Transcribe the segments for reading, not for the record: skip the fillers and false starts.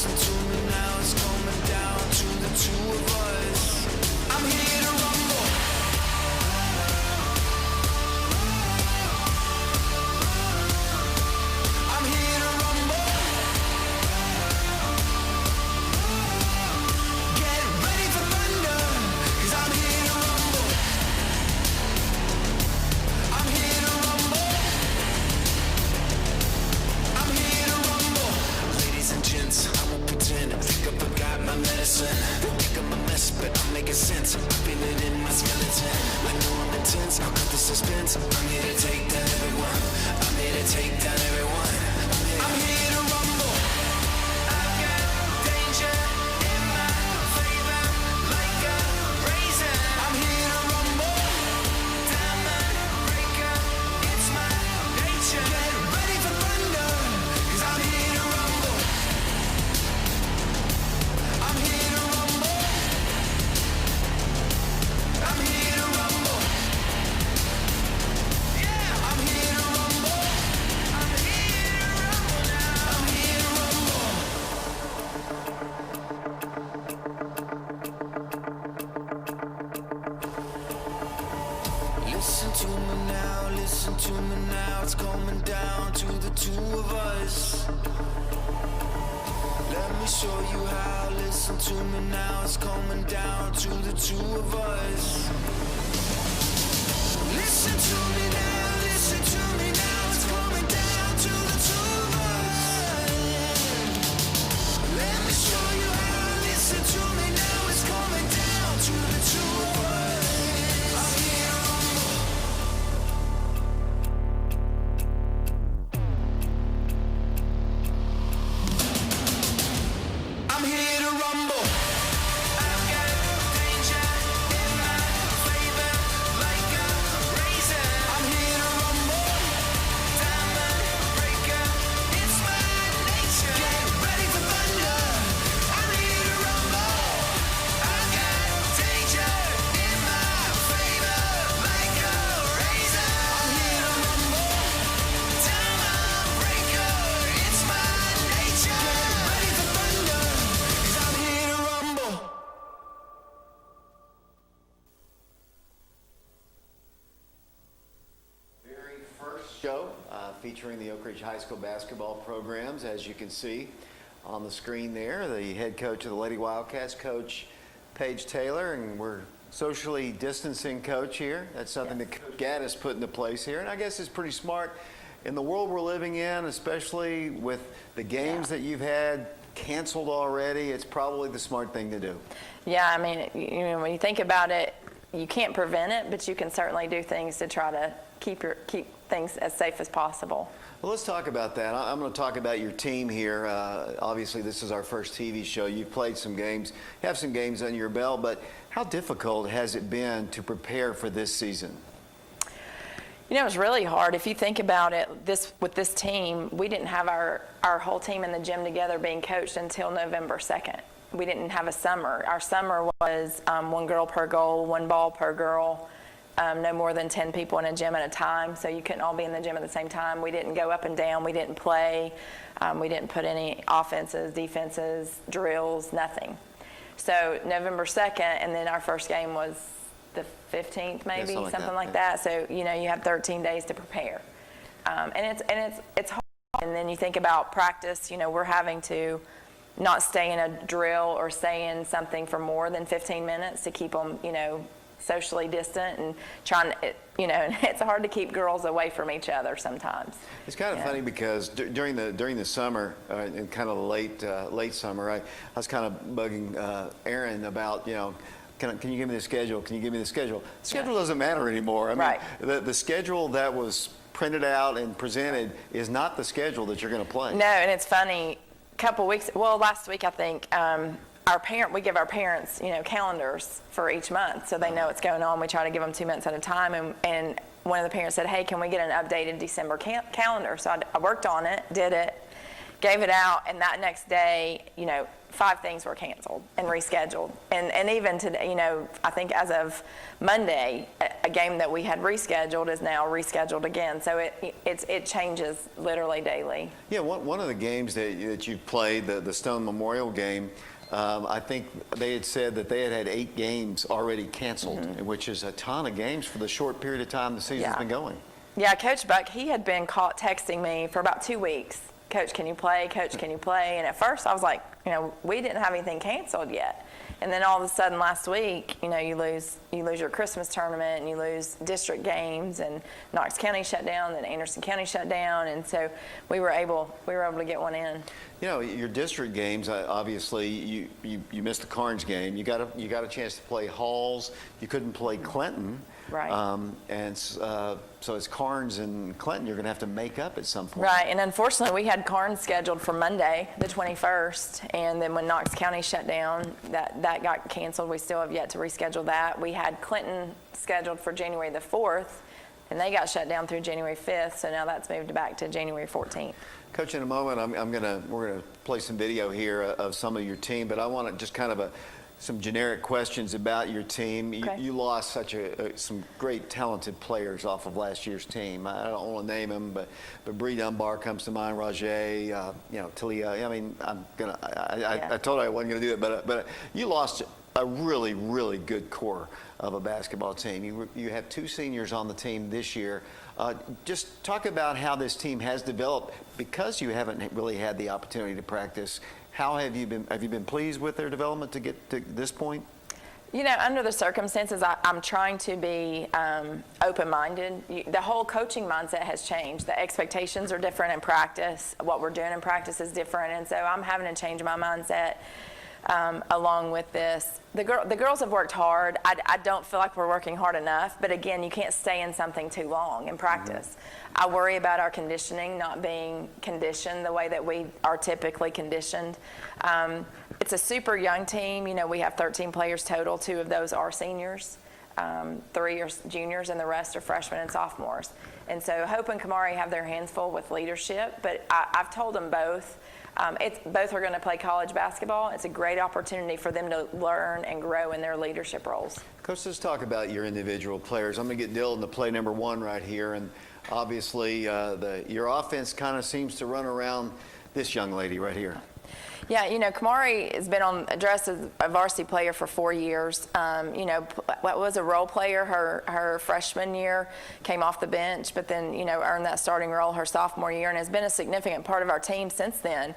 Listen to me now, it's coming down to the two of us. I'm here to rumble. I'm here to rumble. Get ready for thunder, 'cause I'm here to rumble. I'm here to rumble. I'm here to rumble. Ladies and gents, I won't pretend. I think I forgot my medicine. Don't think I'm a mess, but I'm making sense. I feel it in my skeleton. I know I'm intense, I'll cut the suspense. I'm here to take down everyone. I'm here to take down everyone. I'm here to rumble. I've got danger in my favor, like a razor. I'm here to rumble. Diamond breaker, it's my nature. Get ready for thunder, 'cause I'm here to rumble. I'm here to rumble. I'm here to rumble. Yeah, I'm here to rumble. I'm here to rumble now. I'm here to rumble. Listen to me now, listen to me now. It's coming down to the two of us. Let me show you how. Listen to me now, it's coming down to the two of us. Listen to me now, listen to me now. It's coming down to the two of us. Let me show you how. Listen to me now, it's coming down to the two of us. I'm here to rumble. I'm here to rumble. I've got danger in my favor, like a razor. I'm here to rumble. Diamond breaker, it's my nature. Get ready for thunder. I'm here to rumble. I've got danger in my favor, like a razor. I'm here to rumble. Diamond breaker, it's my nature. Get ready for thunder, 'cause I'm here to rumble. Very first show featuring the Oak Ridge High School basketball programs. As you can see on the screen there, the head coach of the Lady Wildcats, Coach Paige Taylor, and we're socially distancing Coach here. That's something that Coach Gaddis put into place here, and I guess it's pretty smart in the world we're living in, especially with the games that you've had canceled already. It's probably the smart thing to do. Yeah, I mean, you know, when you think about it, you can't prevent it, but you can certainly do things to try to keep things as safe as possible. Well, let's talk about that. I'm going to talk about your team here. Obviously, this is our first TV show. You've played some games, you have some games under your belt, but how difficult has it been to prepare for this season? You know, it's really hard. If you think about it, with this team, we didn't have our whole team in the gym together being coached until November 2nd. We didn't have a summer. Our summer was one girl per goal, one ball per girl, no more than 10 people in a gym at a time, so you couldn't all be in the gym at the same time. We didn't go up and down. We didn't play. We didn't put any offenses, defenses, drills, nothing. So November 2nd, and then our first game was the 15th, maybe, something like that. So, you know, you have 13 days to prepare. And it's hard. And then you think about practice. You know, we're having to not stay in a drill or stay in something for more than 15 minutes to keep them, you know, socially distant and trying to, you know, and it's hard to keep girls away from each other sometimes. It's kind of funny because during the summer and kind of the late summer, I was kind of bugging Aaron about, you know, can you give me the schedule? Can you give me the schedule? The schedule doesn't matter anymore. I mean, the schedule that was printed out and presented is not the schedule that you're going to play. No, and it's funny. Last week I think we give our parents, you know, calendars for each month so they know what's going on. We try to give them 2 months at a time, and one of the parents said, hey, can we get an updated December calendar? So I worked on it, did it, gave it out, and that next day, 5 things were canceled and rescheduled. And even today, I think as of Monday, a game that we had rescheduled is now rescheduled again. So it changes literally daily. Yeah, one of the games that you played, the Stone Memorial game, I think they had said that they had 8 games already canceled, which is a ton of games for the short period of time the season's been going. Yeah, Coach Buck, he had been caught texting me for about 2 weeks. Coach, can you play? Coach, can you play? And at first I was like, we didn't have anything canceled yet. And then all of a sudden last week, you lose your Christmas tournament, and you lose district games, and Knox County shut down, and Anderson County shut down, and so we were able to get one in. Your district games, obviously, you missed the Carnes game. You got a chance to play Halls. You couldn't play Clinton. Right. So it's Carnes and Clinton you're going to have to make up at some point. Right, and unfortunately we had Carnes scheduled for Monday, the 21st, and then when Knox County shut down, that got canceled. We still have yet to reschedule that. We had Clinton scheduled for January the 4th, and they got shut down through January 5th, so now that's moved back to January 14th. Coach, in a moment, we're gonna play some video here of some of your team, but I want to just kind of some generic questions about your team. Okay. You lost some great talented players off of last year's team. I don't want to name them, but Bree Dunbar comes to mind, Rajay, Talia. I mean, I told her I wasn't going to do it, but you lost a really, really good core of a basketball team. You have 2 seniors on the team this year. Just talk about how this team has developed because you haven't really had the opportunity to practice. How have you been pleased with their development to get to this point? Under the circumstances, I'm trying to be open-minded. The whole coaching mindset has changed. The expectations are different in practice. What we're doing in practice is different, and so I'm having to change my mindset along with this. The girls have worked hard. I don't feel like we're working hard enough, but again, you can't stay in something too long in practice. I worry about our conditioning not being conditioned the way that we are typically conditioned. It's a super young team. We have 13 players total. 2 of those are seniors. 3 are juniors, and the rest are freshmen and sophomores. And so Hope and Kamari have their hands full with leadership, but I've told them both, both are going to play college basketball. It's a great opportunity for them to learn and grow in their leadership roles. Coach, let's talk about your individual players. I'm going to get Dylan to play number 1 right here, and obviously your offense kind of seems to run around this young lady right here. Yeah, Kamari has been addressed as a varsity player for 4 years. Was a role player her freshman year, came off the bench, but then, earned that starting role her sophomore year and has been a significant part of our team since then.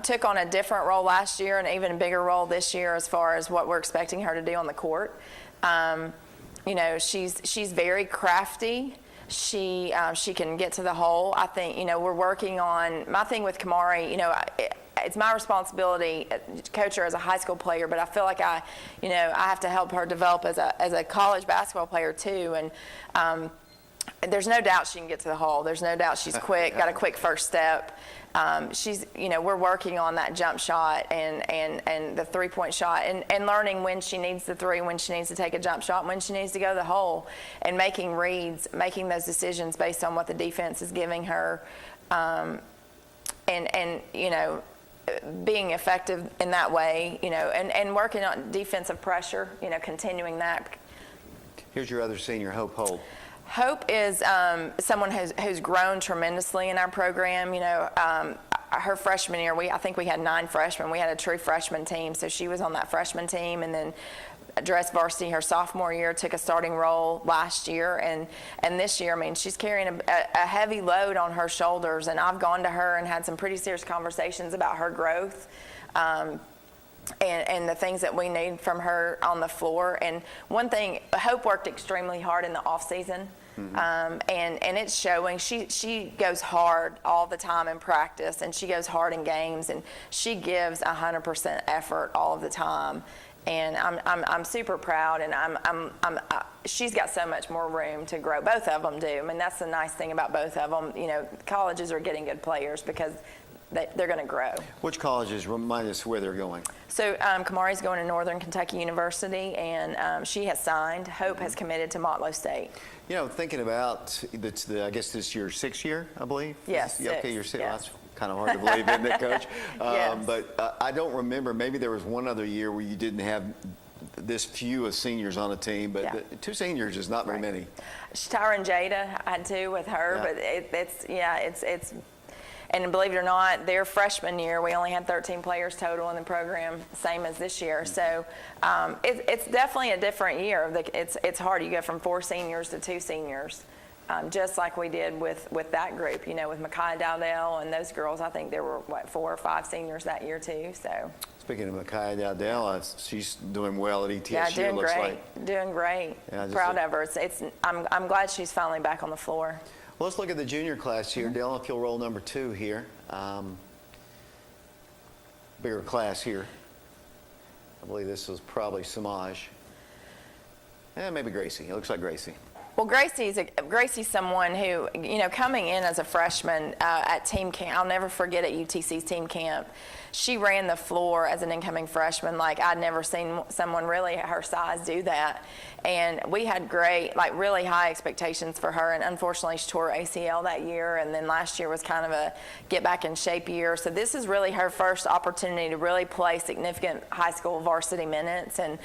Took on a different role last year and an even bigger role this year as far as what we're expecting her to do on the court. She's very crafty. She can get to the hole. I think, we're working on, my thing with Kamari, it's my responsibility to coach her as a high school player, but I feel like I have to help her develop as a college basketball player too. And there's no doubt she can get to the hole. There's no doubt she's quick, got a quick first step. We're working on that jump shot and the 3-point shot and learning when she needs the 3, when she needs to take a jump shot, when she needs to go to the hole, and making reads, making those decisions based on what the defense is giving her, and being effective in that way, and working on defensive pressure, continuing that. Here's your other senior, Hope Holt. Hope is someone who's grown tremendously in our program. Her freshman year, I think we had 9 freshmen. We had a true freshman team, so she was on that freshman team, and then addressed varsity her sophomore year, took a starting role last year, and this year, she's carrying a heavy load on her shoulders, and I've gone to her and had some pretty serious conversations about her growth. And the things that we need from her on the floor. And one thing, Hope worked extremely hard in the off season, and it's showing. She goes hard all the time in practice, and she goes hard in games, and she gives 100% effort all of the time. And I'm super proud, and she's got so much more room to grow. Both of them do. That's the nice thing about both of them. Colleges are getting good players because they're going to grow. Which colleges? Remind us where they're going. So Kamari's going to Northern Kentucky University, and she has signed. Hope has committed to Motlow State. Thinking about I guess this is your 6th year, I believe. Yes. Okay, you're 6th. Yeah. That's kind of hard to believe, isn't it, Coach? Yes. But I don't remember. Maybe there was one other year where you didn't have this few of seniors on a team, but Yeah. 2 seniors is not very many. Tyra and Jada, I had 2 with her, Yeah. but it's. And believe it or not, their freshman year, we only had 13 players total in the program, same as this year. So it's definitely a different year. It's hard. You go from 4 seniors to 2 seniors, just like we did with that group, with Micaiah Dowdell and those girls. I think there were, 4 or 5 seniors that year, too. So. Speaking of Micaiah Dowdell, she's doing well at ETSU. Yeah, doing looks great. like. Doing great. Yeah, Proud of her. I'm glad she's finally back on the floor. Well, let's look at the junior class here. Dylan, if you'll roll number 2 here. Bigger class here. I believe this was probably Samaj. Maybe Gracie. It looks like Gracie. Well, Gracie's someone who, coming in as a freshman at team camp, I'll never forget at UTC's team camp, she ran the floor as an incoming freshman like I'd never seen someone really her size do that. And we had really high expectations for her, and unfortunately she tore ACL that year, and then last year was kind of a get back in shape year. So this is really her first opportunity to really play significant high school varsity minutes, and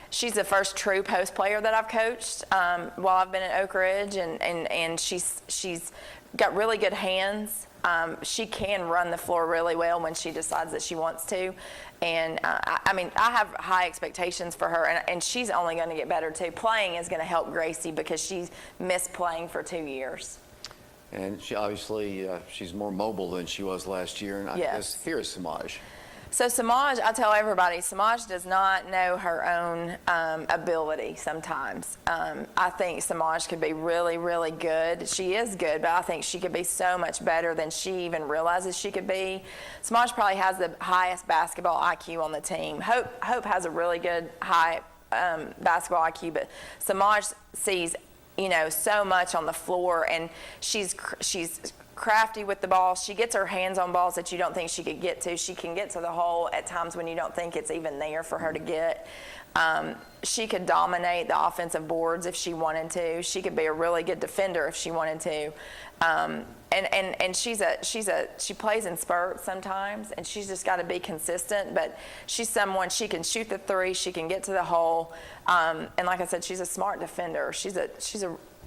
she's the first true post player that I've coached while I've been at Oak Ridge, and she's got really good hands. She can run the floor really well when she decides that she wants to. And I have high expectations for her, and she's only going to get better too. Playing is going to help Gracie because she's missed playing for 2 years. And she obviously, she's more mobile than she was last year. And I guess here is Samaj. So Samaj, I tell everybody, Samaj does not know her own ability sometimes. I think Samaj could be really, really good. She is good, but I think she could be so much better than she even realizes she could be. Samaj probably has the highest basketball IQ on the team. Hope has a really good high basketball IQ, but Samaj sees, so much on the floor, and she's crafty with the ball. She gets her hands on balls that you don't think she could get to. She can get to the hole at times when you don't think it's even there for her to get. She could dominate the offensive boards if she wanted to. She could be a really good defender if she wanted to. And she plays in spurts sometimes, and she's just got to be consistent. But she's someone, she can shoot the 3, she can get to the hole, and like I said, she's a smart defender. She's a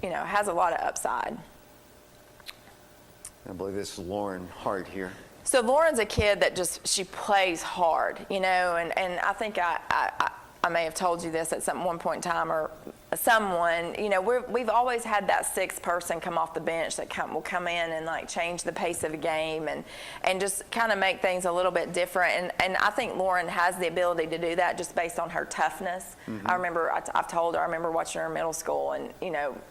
has a lot of upside. I believe this is Lauren Hart here. So Lauren's a kid that she plays hard, and I think I may have told you this at one point in time, or someone, we've always had that 6th person come off the bench that will come in and change the pace of the game and just kind of make things a little bit different. And I think Lauren has the ability to do that just based on her toughness. Mm-hmm. I remember, I've told her, I remember watching her in middle school and,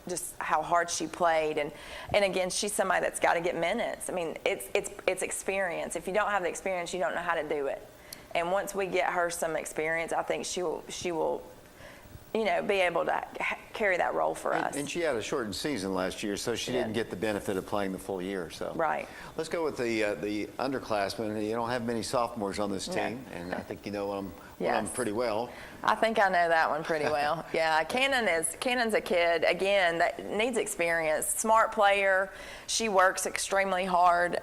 just how hard she played. And again, she's somebody that's got to get minutes. I mean, it's experience. If you don't have the experience, you don't know how to do it. And once we get her some experience, I think she will be able to carry that role for us. And she had a shortened season last year, so she didn't get the benefit of playing the full year. So right. Let's go with the underclassmen. You don't have many sophomores on this team, and I think you know them pretty well. I think I know that one pretty well. Yeah, Cannon's a kid, again, that needs experience. Smart player. She works extremely hard.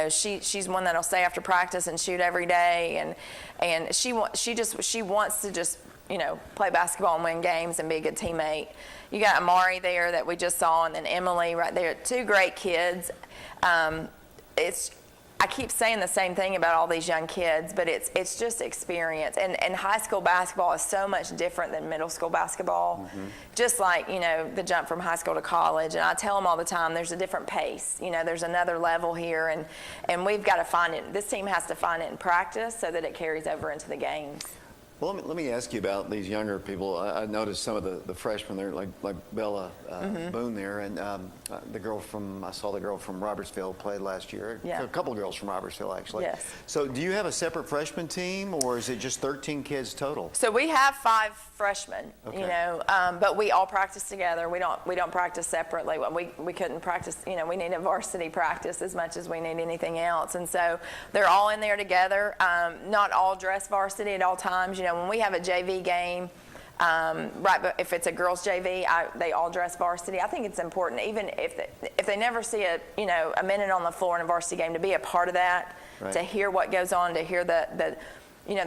She's one that'll stay after practice and shoot every day, and she wants to just play basketball and win games and be a good teammate. You got Amari there that we just saw, and then Emily right there. 2 great kids. I keep saying the same thing about all these young kids, but it's just experience. And high school basketball is so much different than middle school basketball. Mm-hmm. Just like, the jump from high school to college. And I tell them all the time, there's a different pace. There's another level here, and we've got to find it. This team has to find it in practice so that it carries over into the games. Well, let me ask you about these younger people. I noticed some of the freshmen there, like Bella Boone there, and I saw the girl from Robertsville played last year. Yeah. A couple of girls from Robertsville, actually. Yes. So do you have a separate freshman team, or is it just 13 kids total? So we have 5 freshmen, okay. But we all practice together. We don't practice separately. We couldn't practice, we need a varsity practice as much as we need anything else. And so they're all in there together. Not all dress varsity at all times. When we have a JV game, Right, but if it's a girls JV, they all dress varsity. I think it's important, even if they never see a minute on the floor in a varsity game, to be a part of that, Right. to hear what goes on, to hear the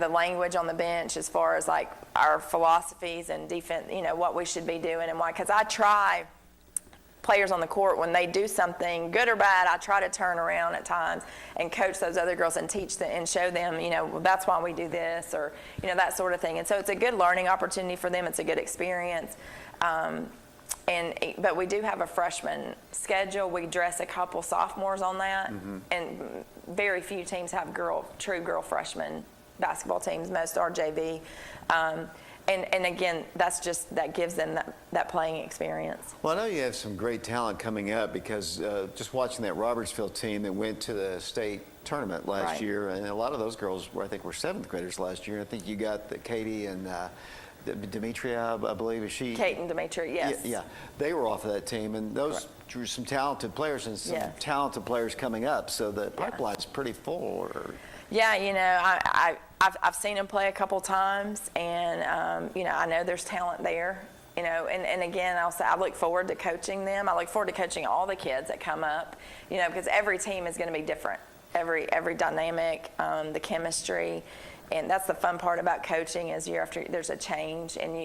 language on the bench as far as like our philosophies and defense, what we should be doing and why. Because I try players on the court, when they do something good or bad, I try to turn around at times and coach those other girls and teach them and show them, well, that's why we do this, or that sort of thing. And so it's a good learning opportunity for them. It's a good experience. But we do have a freshman schedule. We dress a couple sophomores on that, and very few teams have true girl freshman basketball teams. Most are JV. And again, that gives them that playing experience. Well, I know you have some great talent coming up, because just watching that Robertsville team that went to the state tournament last Right. year, and a lot of those girls were 7th graders last year. I think you got Katie and Demetria, I believe, is she? Kate and Demetria, yes. Yeah, they were off of that team, and those drew some talented players and some talented players coming up. So the pipeline's pretty full. Yeah, I've seen them play a couple times, and I know there's talent there. And again, I'll say I look forward to coaching them. I look forward to coaching all the kids that come up, because every team is going to be different. Every dynamic, the chemistry. And that's the fun part about coaching, is year after there's a change, and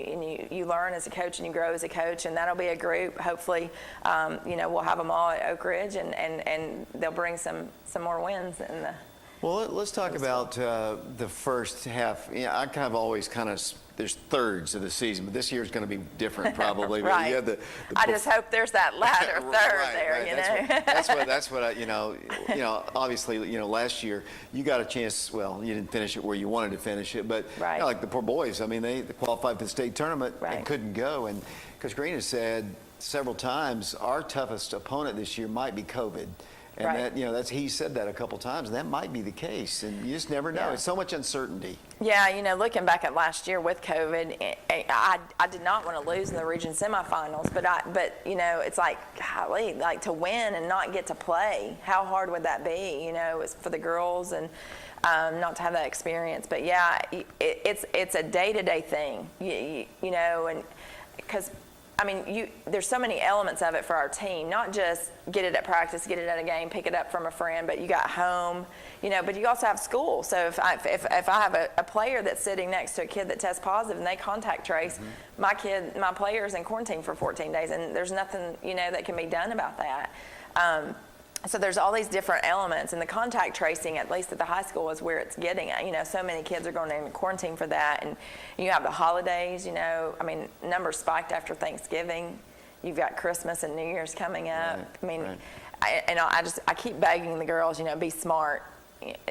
you learn as a coach and you grow as a coach, and that'll be a group. Hopefully, we'll have them all at Oak Ridge, and they'll bring some more wins in the. Well, let's talk about the first half. I kind of there's thirds of the season, but this year is going to be different probably. Right. But you have I just hope there's that latter third right. That's what obviously, last year you got a chance. Well, you didn't finish it where you wanted to finish it, but like the poor boys. I mean, they qualified for the state tournament and couldn't go. And Coach Green has said several times, our toughest opponent this year might be COVID. And that, he said that a couple times, and that might be the case. And you just never know. It's so much uncertainty. Yeah, looking back at last year with COVID, I did not want to lose in the region semifinals, but it's like, golly, like to win and not get to play, how hard would that be? It's for the girls, and not to have that experience. But yeah, it's a day-to-day thing, and because. There's so many elements of it for our team, not just get it at practice, get it at a game, pick it up from a friend, but you got home, but you also have school. So if I have a player that's sitting next to a kid that tests positive and they contact trace, my player's in quarantine for 14 days, and there's nothing, that can be done about that. So there's all these different elements, and the contact tracing, at least at the high school, is where it's getting at. So many kids are going into quarantine for that, and you have the holidays. Numbers spiked after Thanksgiving. You've got Christmas and New Year's coming up. I keep begging the girls, be smart.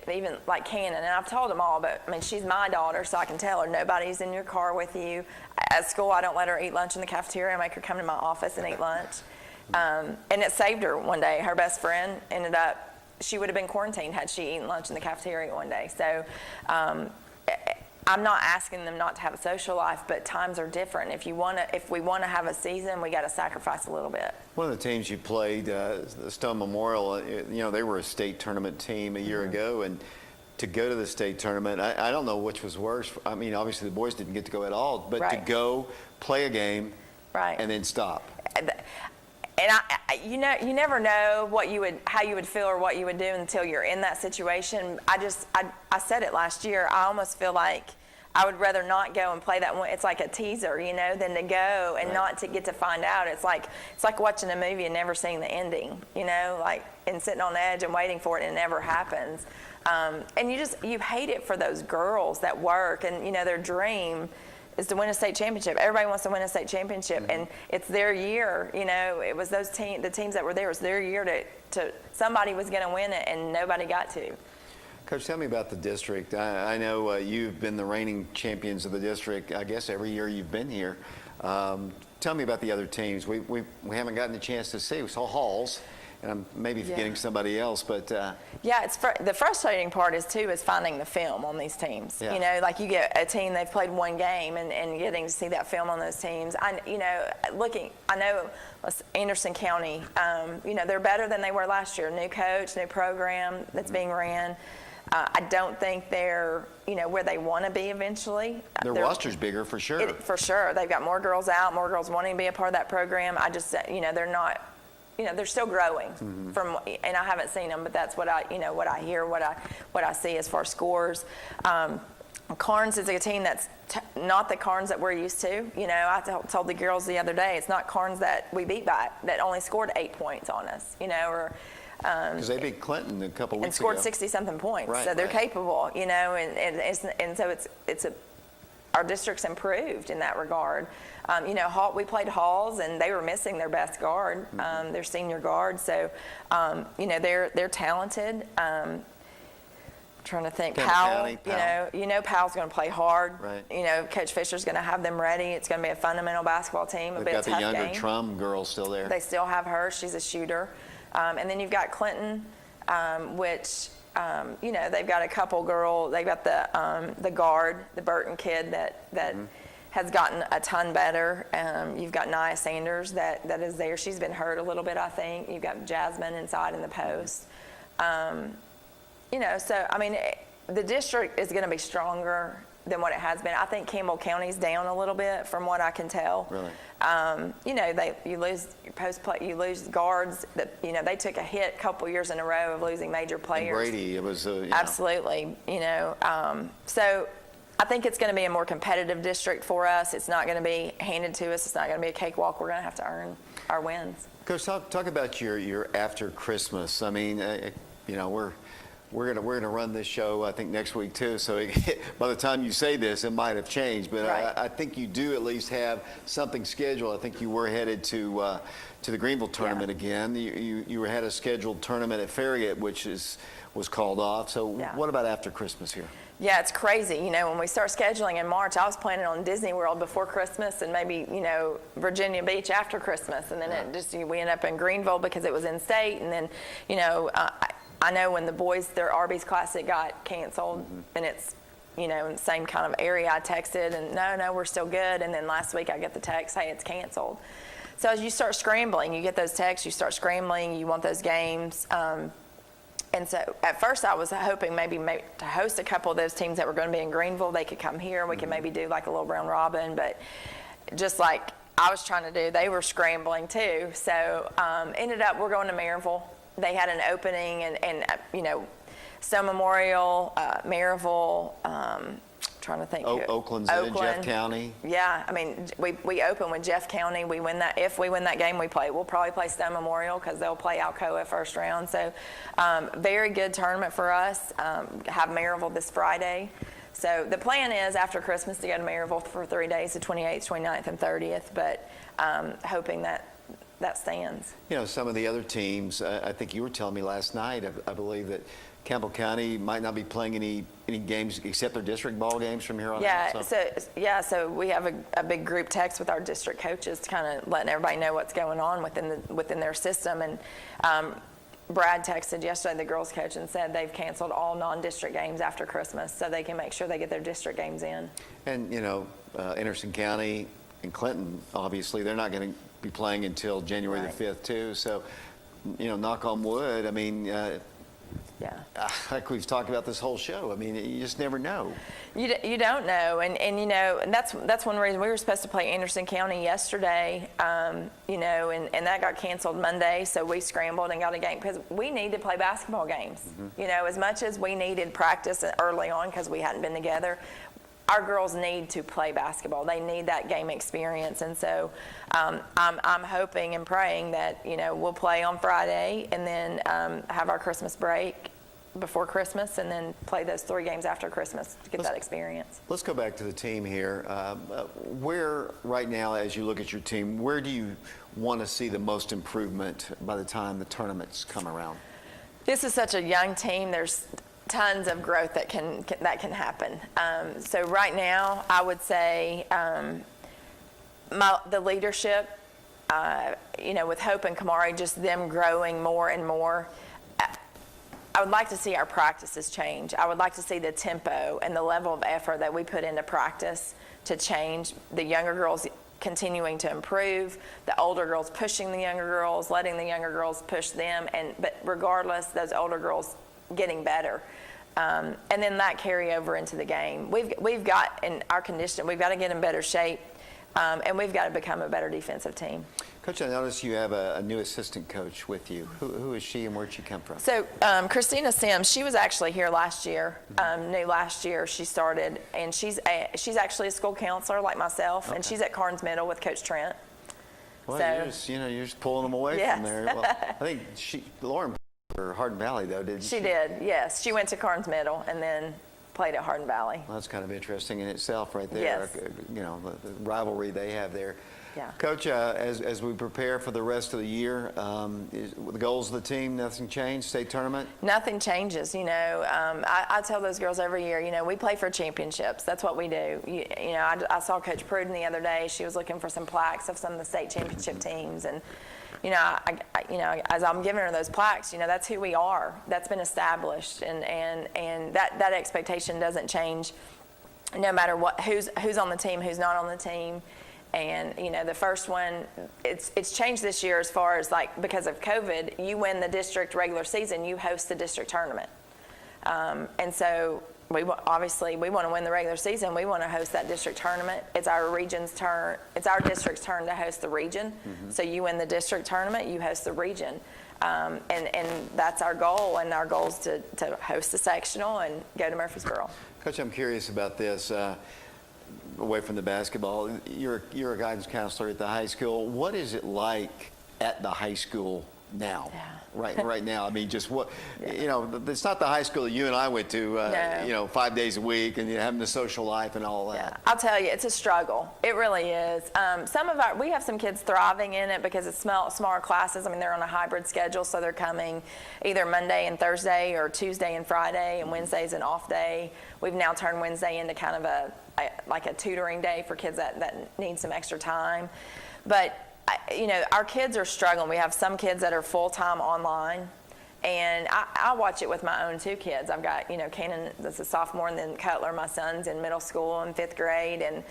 Even like Cannon, and I've told them all, but she's my daughter, so I can tell her nobody's in your car with you. At school, I don't let her eat lunch in the cafeteria. I make her come to my office and eat lunch. And it saved her one day. Her best friend she would have been quarantined had she eaten lunch in the cafeteria one day. So I'm not asking them not to have a social life, but times are different. If we want to have a season, we got to sacrifice a little bit. One of the teams you played, the Stone Memorial, they were a state tournament team a year ago, and to go to the state tournament, I don't know which was worse. Obviously the boys didn't get to go at all, but to go play a game and then stop. And you never know how you would feel or what you would do until you're in that situation. I said it last year. I almost feel like I would rather not go and play that one. It's like a teaser, than to go and not to get to find out. It's like watching a movie and never seeing the ending, and sitting on the edge and waiting for it, and it never happens. And you hate it for those girls that work, and their dream is to win a state championship. Everybody wants to win a state championship, and it's their year. It was the teams that were there. It was their year to somebody was going to win it, and nobody got to. Coach, tell me about the district. I know you've been the reigning champions of the district, I guess, every year you've been here. Tell me about the other teams. We haven't gotten a chance to see. We saw Halls, and I'm maybe forgetting somebody else, but yeah, the frustrating part is finding the film on these teams. Like you get a team, they've played one game, and getting to see that film on those teams. I know Anderson County, they're better than they were last year. New coach, new program that's being ran. I don't think they're, where they want to be eventually. Their roster's bigger for sure. For sure. They've got more girls out, more girls wanting to be a part of that program. I just, they're not, they're still growing from, and I haven't seen them, but that's what I, what I hear, what I see as far as scores. Carnes is a team that's not the Carnes that we're used to. I told the girls the other day, it's not Carnes that we beat by, that only scored 8 points on us, or because they beat Clinton a couple weeks ago. And scored 60-something points. Right, so they're right. capable, and so our district's improved in that regard. We played Halls, and they were missing their best guard, their senior guard. So, they're talented. Trying to think, Powell, Powell. Powell's going to play hard. Right. Coach Fisher's going to have them ready. It's going to be a fundamental basketball team. They've got the younger Trum girl still there. They still have her. She's a shooter. And then you've got Clinton, which, they've got a couple girls. They've got the guard, the Burton kid that has gotten a ton better. You've got Nia Sanders that is there. She's been hurt a little bit, I think. You've got Jasmine inside in the post. So, the district is going to be stronger than what it has been. I think Campbell County's down a little bit from what I can tell. Really? You lose your post play, you lose guards. They took a hit a couple years in a row of losing major players. And Brady, it was absolutely. So I think it's going to be a more competitive district for us. It's not going to be handed to us. It's not going to be a cakewalk. We're going to have to earn our wins. Coach, talk about your after Christmas. We're gonna run this show, I think, next week too. So by the time you say this, it might have changed. But right. I think you do at least have something scheduled. I think you were headed to the Greenville tournament again. You had a scheduled tournament at Farragut, which was called off. So what about after Christmas here? Yeah, it's crazy. When we start scheduling in March, I was planning on Disney World before Christmas and maybe, Virginia Beach after Christmas. And then we ended up in Greenville because it was in state. And then, I know when the boys, their Arby's Classic got canceled, and it's, in the same kind of area, I texted, and no, we're still good. And then last week I get the text, hey, it's canceled. So as you start scrambling, you get those texts, you start scrambling, you want those games. And so at first I was hoping maybe to host a couple of those teams that were going to be in Greenville. They could come here. We could maybe do like a little round robin. But just like I was trying to do, they were scrambling too. So ended up we're going to Maryville. They had an opening and Stone Memorial, Maryville, trying to think. Oakland's in Jeff County. Yeah, we open with Jeff County. We win that. If we win that game, we'll probably play Stone Memorial because they'll play Alcoa first round. So very good tournament for us. Have Maryville this Friday. So the plan is after Christmas to go to Maryville for 3 days, the 28th, 29th, and 30th. But hoping that stands. Some of the other teams, I think you were telling me last night, I believe that Campbell County might not be playing any games except their district ball games from here on out. So we have a big group text with our district coaches, kind of letting everybody know what's going on within their system. And Brad texted yesterday, the girls coach, and said they've canceled all non-district games after Christmas so they can make sure they get their district games in. And Anderson County and Clinton, obviously, they're not going to be playing until January the 5th too. So, knock on wood. Like we've talked about this whole show. You just never know. You don't know, and that's one reason we were supposed to play Anderson County yesterday, and that got canceled Monday. So we scrambled and got a game because we need to play basketball games. As much as we needed practice early on because we hadn't been together. Our girls need to play basketball. They need that game experience. And so I'm hoping and praying that, we'll play on Friday and then have our Christmas break before Christmas and then play those 3 games after Christmas to get that experience. Let's go back to the team here. Where right now, as you look at your team, where do you want to see the most improvement by the time the tournaments come around? This is such a young team. There's tons of growth that can happen. So right now, I would say the leadership, with Hope and Kamari, just them growing more and more. I would like to see our practices change. I would like to see the tempo and the level of effort that we put into practice to change. The younger girls continuing to improve, the older girls pushing the younger girls, letting the younger girls push them, but regardless, those older girls getting better. And then that carry over into the game. We've got, in our condition, we've got to get in better shape, and we've got to become a better defensive team. Coach, I noticed you have a new assistant coach with you. Who is she and where'd she come from? So Christina Sims, she was actually here last year. New last year she started, and she's actually a school counselor like myself, and she's at Carnes Middle with Coach Trent. Well, So, you're just pulling them away Yes. from there. Well, I think Lauren for Hardin Valley though, didn't she? she did, yes. She went to Carnes Middle and then played at Hardin Valley. Well, that's kind of interesting in itself, right there. Yes. You know, the rivalry they have there. Yeah. Coach, as we prepare for the rest of the year, the goals of the team, nothing changed? State tournament? Nothing changes, you know. I tell those girls every year, you know, we play for championships. That's what we do. You know, I saw Coach Pruden the other day. She was looking for some plaques of some of the state championship teams, and you know, as I'm giving her those plaques, you know, that's who we are. That's been established, and that expectation doesn't change, no matter who's on the team, who's not on the team. And you know, the first one, it's changed this year as far as like, because of COVID, you win the district regular season, you host the district tournament. And so obviously we want to win the regular season. We want to host that district tournament. It's our region's turn. It's our district's turn to host the region. So you win the district tournament, you host the region. And that's our goal, and our goal is to host the sectional and go to Murfreesboro. Coach, I'm curious about this. Away from the basketball, you're a guidance counselor at the high school. What is it like at the high school now? Yeah. Right now. I mean, just what, you know, it's not the high school that you and I went to, No. you know, 5 days a week and having the social life and all that. Yeah, I'll tell you, it's a struggle. It really is. We have some kids thriving in it because it's smaller classes. I mean, they're on a hybrid schedule, so they're coming either Monday and Thursday or Tuesday and Friday, and Wednesday's an off day. We've now turned Wednesday into kind of like a tutoring day for kids that need some extra time. But you know, our kids are struggling. We have some kids that are full-time online, and I watch it with my own two kids. I've got, you know, Kanan, that's a sophomore, and then Cutler, my son's in middle school in 5th grade, and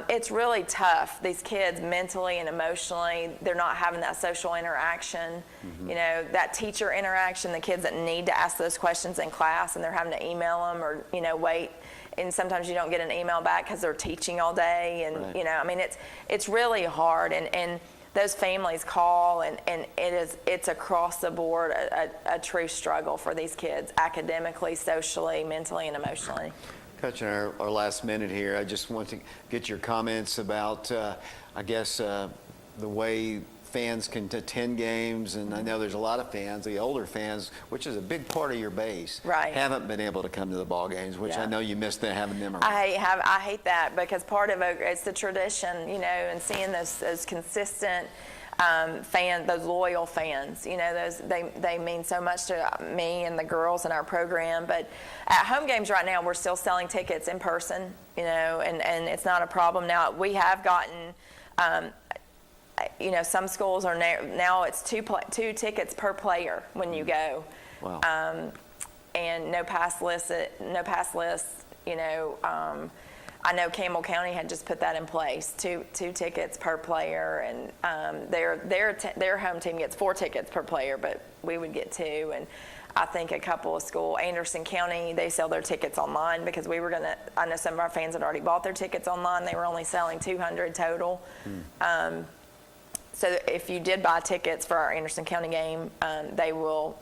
it's really tough. These kids mentally and emotionally, they're not having that social interaction, you know, that teacher interaction, the kids that need to ask those questions in class, and they're having to email them or, you know, wait. And sometimes you don't get an email back because they're teaching all day, and Right. you know, I mean, it's really hard, and those families call, and it's across the board a true struggle for these kids, academically, socially, mentally, and emotionally. Coach, in our last minute here, I just want to get your comments about, I guess, the way fans can attend games, and I know there's a lot of fans, the older fans, which is a big part of your base, Right. haven't been able to come to the ball games, which I Yeah. know you missed having them around. I hate that, because part of it's the tradition, you know, and seeing those consistent fans, those loyal fans, you know, they mean so much to me and the girls in our program. But at home games right now, we're still selling tickets in person, you know, and it's not a problem now. We have gotten, you know, some schools are now it's two tickets per player when you go. Wow. And no pass lists, you know. I know Campbell County had just put that in place, two tickets per player, and their home team gets 4 tickets per player, but we would get 2. And I think a couple of schools, Anderson County, they sell their tickets online, because I know some of our fans had already bought their tickets online. They were only selling 200 total. So if you did buy tickets for our Anderson County game, they will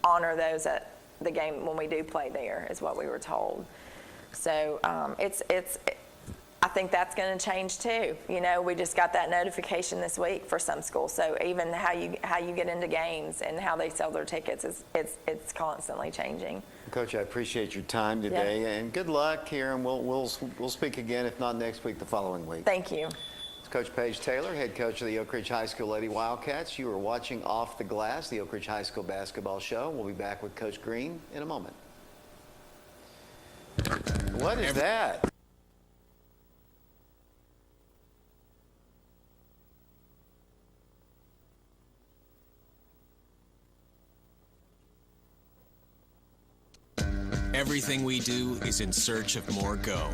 honor those at the game when we do play there, is what we were told. So I think that's going to change too. You know, we just got that notification this week for some schools. So even how you get into games and how they sell their tickets it's constantly changing. Coach, I appreciate your time today, and good luck here, and we'll speak again, if not next week, the following week. Thank you. It's Coach Paige Taylor, head coach of the Oak Ridge High School Lady Wildcats. You are watching Off the Glass, the Oak Ridge High School basketball show. We'll be back with Coach Green in a moment. What is that? Everything we do is in search of more go.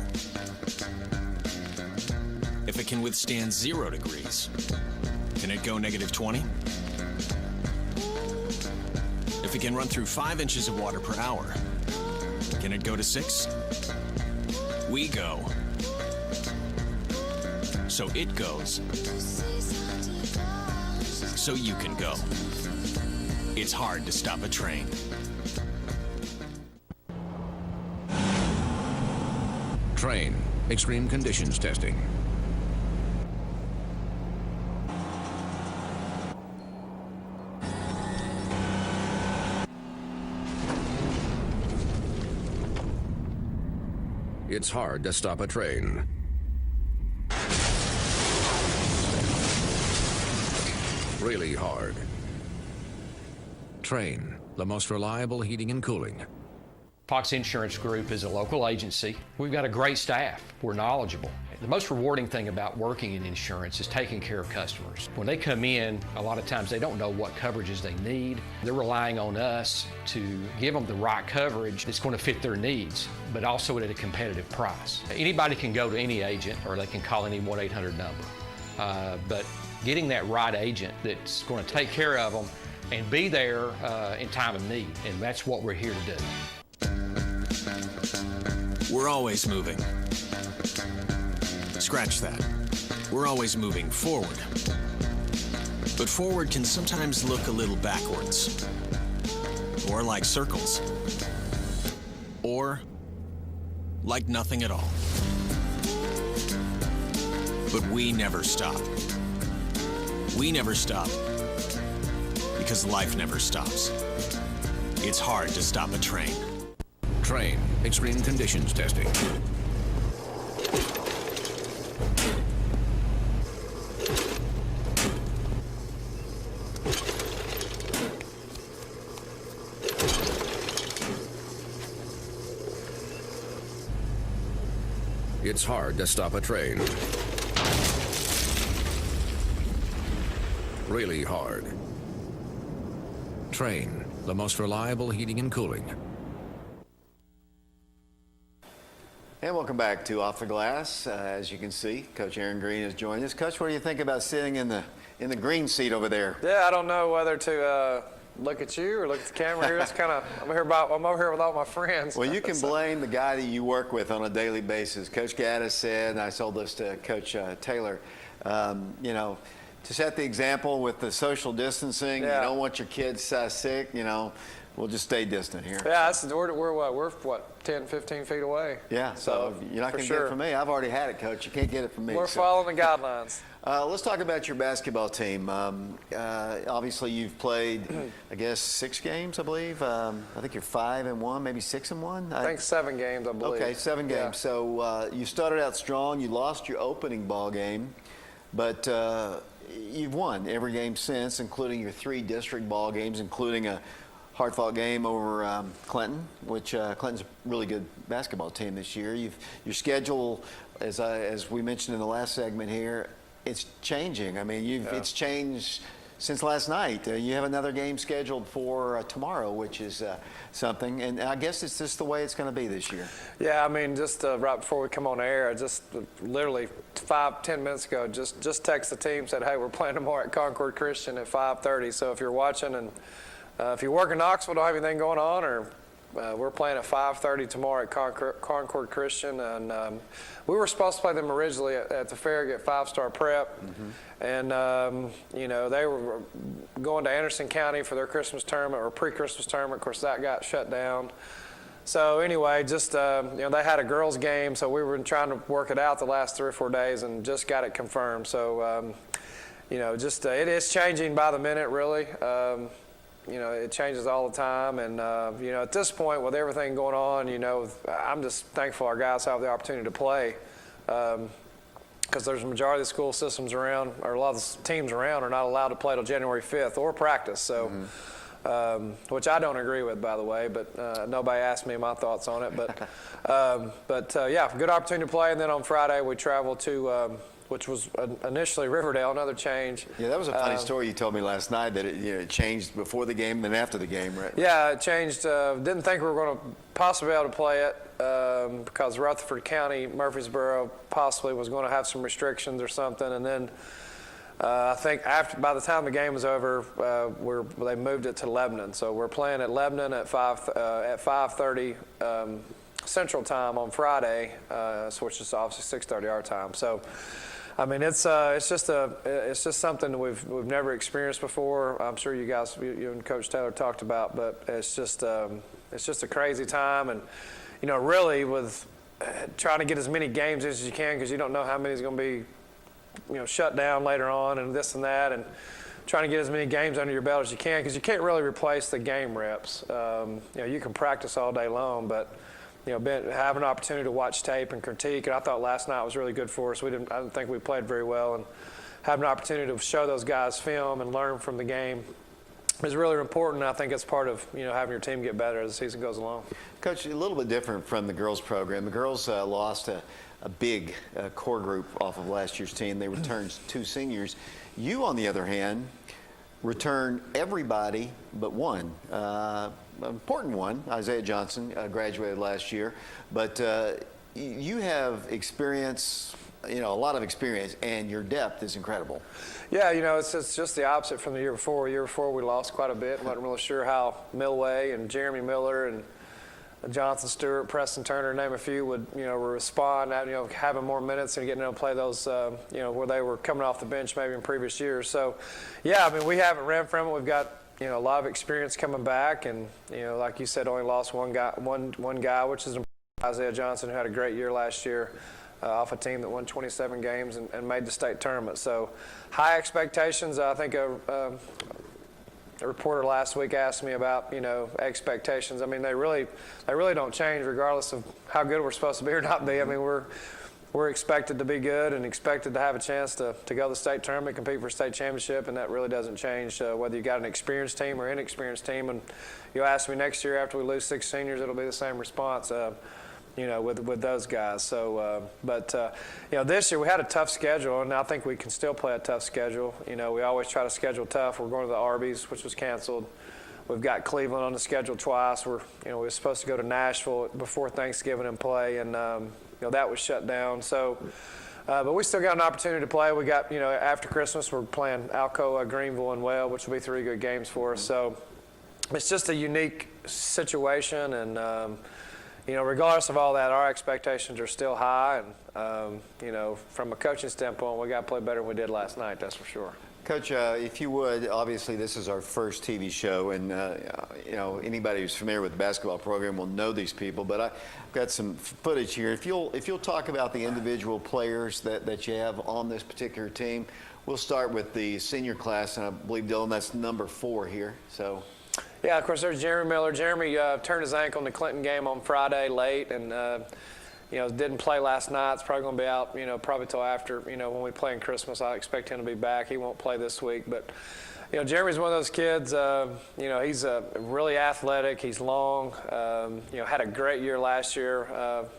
If it can withstand 0 degrees, can it go negative 20? If it can run through 5 inches of water per hour, Can it go to 6? We go. So it goes. So you can go. It's hard to stop a train. Train. Extreme conditions testing. It's hard to stop a train. Really hard. Train, the most reliable heating and cooling. Fox Insurance Group is a local agency. We've got a great staff. We're knowledgeable. The most rewarding thing about working in insurance is taking care of customers. When they come in, a lot of times they don't know what coverages they need. They're relying on us to give them the right coverage that's going to fit their needs, but also at a competitive price. Anybody can go to any agent or they can call any 1-800 number. But getting that right agent that's going to take care of them and be there in time of need, and that's what we're here to do. We're always moving. Scratch that. We're always moving forward. But forward can sometimes look a little backwards. Or like circles. Or like nothing at all. But we never stop. We never stop. Because life never stops. It's hard to stop a train. Train, extreme conditions testing. It's hard to stop a train. Really hard. Train, the most reliable heating and cooling. And welcome back to Off the Glass. As you can see, Coach Aaron Green has joined us. Coach, what do you think about sitting in the green seat over there? Yeah, I don't know whether to look at you or look at the camera here. It's kind of I'm over here with all my friends. Well, you can blame the guy that you work with on a daily basis. Coach Gaddis said, and I told this to Coach Taylor, you know, to set the example with the social distancing. Yeah. You don't want your kids sick. You know, we'll just stay distant here. Yeah, we're what 10, 15 feet away. Yeah, so you're not going to get it from me. I've already had it, Coach. You can't get it from me. We're following the guidelines. Let's talk about your basketball team. Obviously, you've played, I guess, 6 games, I believe. I think you're 5-1, maybe 6-1. I think 7 games, I believe. Okay, 7 games. Yeah. So you started out strong. You lost your opening ball game, but you've won every game since, including your 3 district ball games, including a hard-fought game over Clinton, which Clinton's a really good basketball team this year. Your schedule, as we mentioned in the last segment here, it's changing. I mean, it's changed since last night. You have another game scheduled for tomorrow, which is something. And I guess it's just the way it's going to be this year. Yeah, I mean, just right before we come on air, just literally 5-10 minutes ago, just text the team, said, hey, we're playing tomorrow at Concord Christian at 5:30. So if you're watching and if you work in Knoxville, don't have anything going on, or we're playing at 5:30 tomorrow at Concord Christian, and we were supposed to play them originally at the Farragut 5-Star Prep, and you know, they were going to Anderson County for their Christmas tournament or pre-Christmas tournament. Of course, that got shut down. So anyway, just you know, they had a girls' game, so we were trying to work it out the last 3 or 4 days, and just got it confirmed. So you know, just it is changing by the minute, really. You know, it changes all the time, and you know, at this point, with everything going on, you know, I'm just thankful our guys have the opportunity to play, because there's a majority of the school systems around, or a lot of the teams around, are not allowed to play till January 5th or practice. So, which I don't agree with, by the way, but nobody asked me my thoughts on it. But yeah, good opportunity to play, and then on Friday we travel to. Which was initially Riverdale, another change. Yeah, that was a funny story you told me last night, that it changed before the game and then after the game, right? Yeah, it changed. Didn't think we were going to possibly be able to play it because Rutherford County, Murfreesboro, possibly was going to have some restrictions or something. And then I think by the time the game was over, they moved it to Lebanon. So we're playing at Lebanon at 5:30 Central Time on Friday, which is obviously 6:30 our time. So, I mean, it's just something we've never experienced before. I'm sure you guys, you and Coach Taylor talked about, but it's just a crazy time, and really with trying to get as many games as you can because you don't know how many is going to be shut down later on and this and that, and trying to get as many games under your belt as you can because you can't really replace the game reps. You can practice all day long, but have an opportunity to watch tape and critique. And I thought last night was really good for us. I didn't think we played very well, and have an opportunity to show those guys film and learn from the game is really important. I think it's part of having your team get better as the season goes along. Coach, a little bit different from the girls program. The girls lost a big core group off of last year's team. They returned 2 seniors. You, on the other hand, returned everybody but one. An important one, Isaiah Johnson, graduated last year. But you have experience, a lot of experience, and your depth is incredible. Yeah, it's just the opposite from the year before. The year before we lost quite a bit. Wasn't really sure how Milway and Jeremy Miller and Johnson Stewart, Preston Turner, name a few, would respond, having more minutes and getting to play those, where they were coming off the bench maybe in previous years. So, yeah, I mean, we haven't ran from it. We've got a lot of experience coming back, and like you said, only lost one guy, which is Isaiah Johnson, who had a great year last year off a team that won 27 games and made the state tournament. So, high expectations. I think a reporter last week asked me about, expectations. I mean, they really don't change regardless of how good we're supposed to be or not be. I mean, we're expected to be good and expected to have a chance to go to the state tournament, compete for a state championship, and that really doesn't change whether you got an experienced team or inexperienced team. And you ask me next year after we lose 6 seniors, it'll be the same response. With those guys. So, this year we had a tough schedule, and I think we can still play a tough schedule. We always try to schedule tough. We're going to the Arby's, which was canceled. We've got Cleveland on the schedule twice. We were supposed to go to Nashville before Thanksgiving and play, and that was shut down. So, but we still got an opportunity to play. We got after Christmas we're playing Alcoa, Greenville, and Weld, which will be 3 good games for us. So, it's just a unique situation, and. Regardless of all that, our expectations are still high, and from a coaching standpoint, we got to play better than we did last night. That's for sure. Coach, if you would, obviously this is our first TV show, and anybody who's familiar with the basketball program will know these people. But I've got some footage here. If you'll talk about the individual players that you have on this particular team, we'll start with the senior class, and I believe Dylan, that's number 4 here. So. Yeah, of course, there's Jeremy Miller. Jeremy turned his ankle in the Clinton game on Friday late, and didn't play last night. It's probably going to be out, probably till after, when we play in Christmas. I expect him to be back. He won't play this week, but Jeremy's one of those kids. He's really athletic. He's long. Had a great year last year.